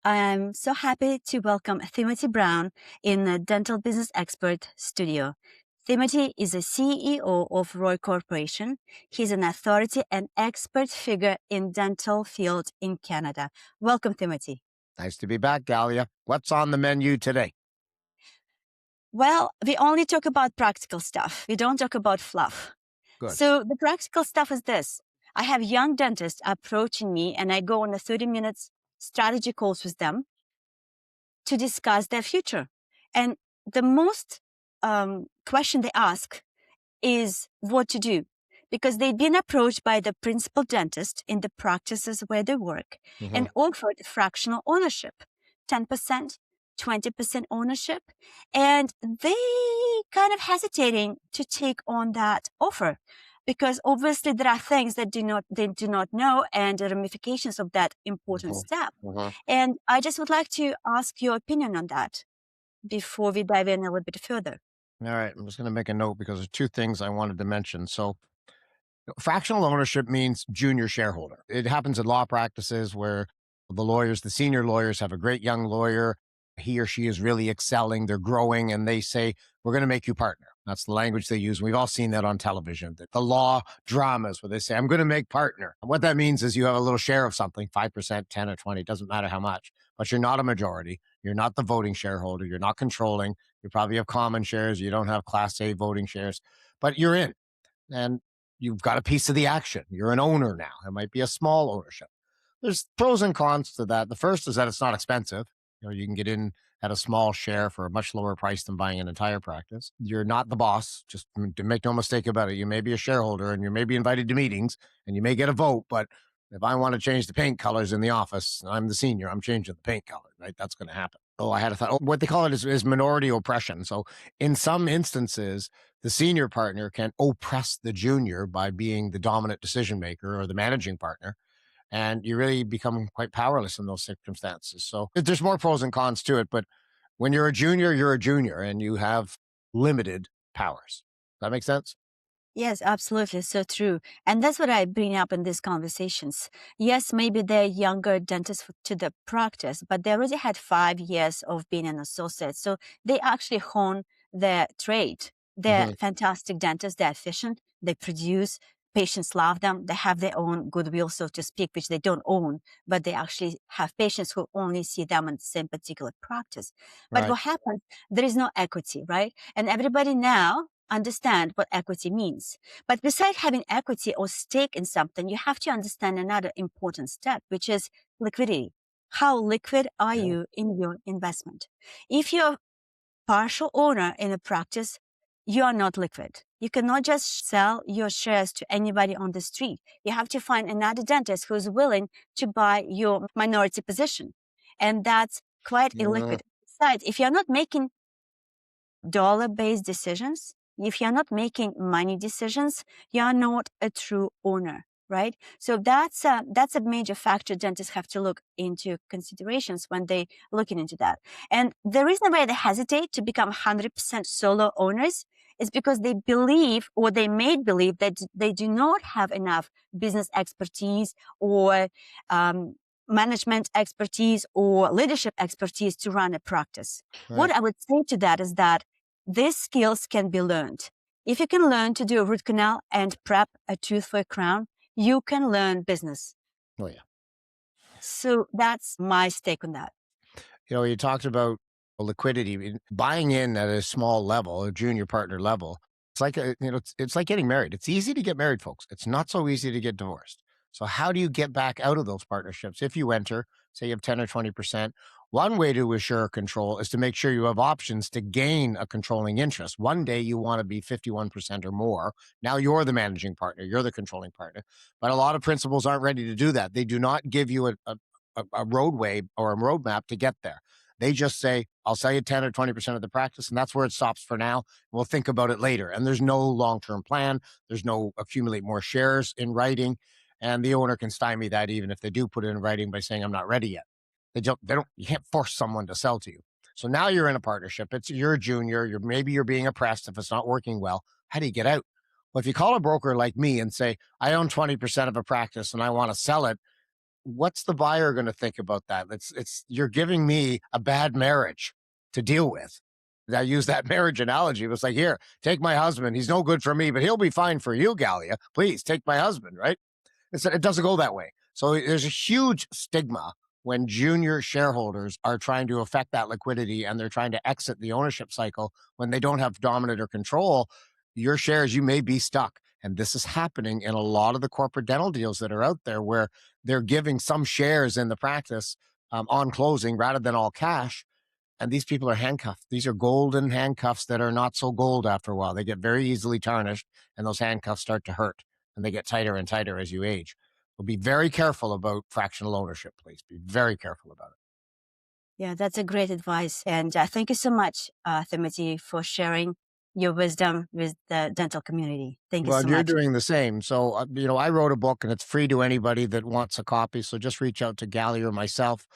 I'm so happy to welcome Timothy Brown in the Dental Business Expert Studio. Timothy is a CEO of ROI Corporation. He's an authority and expert figure in dental field in Canada. Welcome, Timothy. Nice to be back, Galia. What's on the menu today? Well, we only talk about practical stuff. We don't talk about fluff. Good. So the practical stuff is this. I have young dentists approaching me and I go on a 30 minutes strategy calls with them to discuss their future. And the most question they ask is what to do, because they've been approached by the principal dentist in the practices where they work and offered fractional ownership, 10%, 20% ownership. And they kind of hesitating to take on that offer because obviously there are things that they do not know and the ramifications of that important step. And I just would like to ask your opinion on that before we dive in a little bit further. All right. I'm just going to make a note because there's two things I wanted to mention. So, fractional ownership means junior shareholder. It happens in law practices where the senior lawyers have a great young lawyer. He or she is really excelling. They're growing and they say, we're going to make you partner. That's the language they use. We've all seen that on television. The law dramas where they say, I'm going to make partner. What that means is you have a little share of something, 5%, 10 or 20, doesn't matter how much, but you're not a majority. You're not the voting shareholder. You're not controlling. You probably have common shares. You don't have Class A voting shares, but you're in. And you've got a piece of the action. You're an owner now. It might be a small ownership. There's pros and cons to that. The first is that it's not expensive. You can get in at a small share for a much lower price than buying an entire practice. You're not the boss. Just to make no mistake about it. You may be a shareholder and you may be invited to meetings and you may get a vote, but if I want to change the paint colors in the office, I'm the senior, I'm changing the paint color, right? That's going to happen. Oh, I had a thought. Oh, what they call it is minority oppression. So in some instances, the senior partner can oppress the junior by being the dominant decision maker or the managing partner. And you really become quite powerless in those circumstances. So there's more pros and cons to it. But when you're a junior and you have limited powers. Does that make sense? Yes, absolutely. So true. And that's what I bring up in these conversations. Yes, maybe they're younger dentists to the practice, but they already had 5 years of being an associate. So they actually hone their trade. They're fantastic dentists. They're efficient. They produce. Patients love them. They have their own goodwill, so to speak, which they don't own, but they actually have patients who only see them in the same particular practice. But what happens? There is no equity, right? And everybody now understand what equity means. But besides having equity or stake in something, you have to understand another important step, which is liquidity. How liquid are you in your investment? If you're partial owner in a practice, you are not liquid. You cannot just sell your shares to anybody on the street. You have to find another dentist who's willing to buy your minority position. And that's quite illiquid. Besides, if you're not making dollar-based decisions, if you're not making money decisions, you're not a true owner, right? So that's a major factor dentists have to look into considerations when they looking into that. And the reason why they hesitate to become 100% solo owners is because they believe, or they may believe, that they do not have enough business expertise or management expertise or leadership expertise to run a practice. What I would say to that is that these skills can be learned. If you can learn to do a root canal and prep a tooth for a crown, you can learn business. Oh, yeah. So that's my stake on that. You talked about liquidity, buying in at a small level, a junior partner level. It's like, it's like getting married. It's easy to get married, folks. It's not so easy to get divorced. So how do you get back out of those partnerships? If you enter, say you have 10 or 20%, one way to assure control is to make sure you have options to gain a controlling interest. One day you want to be 51% or more. Now you're the managing partner. You're the controlling partner. But a lot of principals aren't ready to do that. They do not give you a roadway or a roadmap to get there. They just say, I'll sell you 10 or 20% of the practice, and that's where it stops for now. We'll think about it later. And there's no long-term plan. There's no accumulate more shares in writing. And the owner can stymie that even if they do put it in writing by saying, I'm not ready yet. You can't force someone to sell to you. So now you're in a partnership. You're a junior. Maybe you're being oppressed if it's not working well. How do you get out? Well, if you call a broker like me and say, I own 20% of a practice and I want to sell it, what's the buyer going to think about that? It's you're giving me a bad marriage to deal with. I use that marriage analogy. It was like, here, take my husband. He's no good for me, but he'll be fine for you, Galia. Please take my husband, right? It doesn't go that way. So there's a huge stigma when junior shareholders are trying to affect that liquidity and they're trying to exit the ownership cycle when they don't have dominant or control your shares. You may be stuck. And this is happening in a lot of the corporate dental deals that are out there where they're giving some shares in the practice on closing rather than all cash. And these people are handcuffed. These are golden handcuffs that are not so gold after a while. They get very easily tarnished, and those handcuffs start to hurt, and they get tighter and tighter as you age. So be very careful about fractional ownership, please. Be very careful about it. Yeah, that's a great advice. And thank you so much, Timothy, for sharing your wisdom with the dental community. Thank you Well, so you're much. doing the same. So, I wrote a book and it's free to anybody that wants a copy. So just reach out to Galia or myself,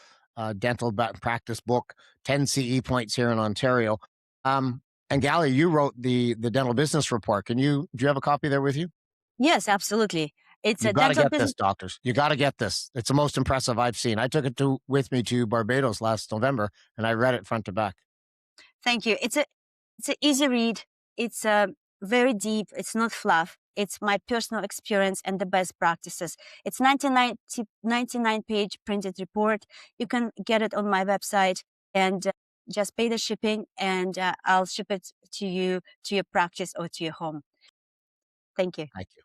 dental practice book, 10 CE points here in Ontario. And Galia, you wrote the dental business report. Do you have a copy there with you? Yes, absolutely. It's You a got to dental get business. this, doctors. You got to get this. It's the most impressive I've seen. I took it with me to Barbados last November, and I read it front to back. Thank you. It's an easy read. It's very deep. It's not fluff. It's my personal experience and the best practices. It's 99 page printed report. You can get it on my website and just pay the shipping, and I'll ship it to you, to your practice or to your home. Thank you. Thank you.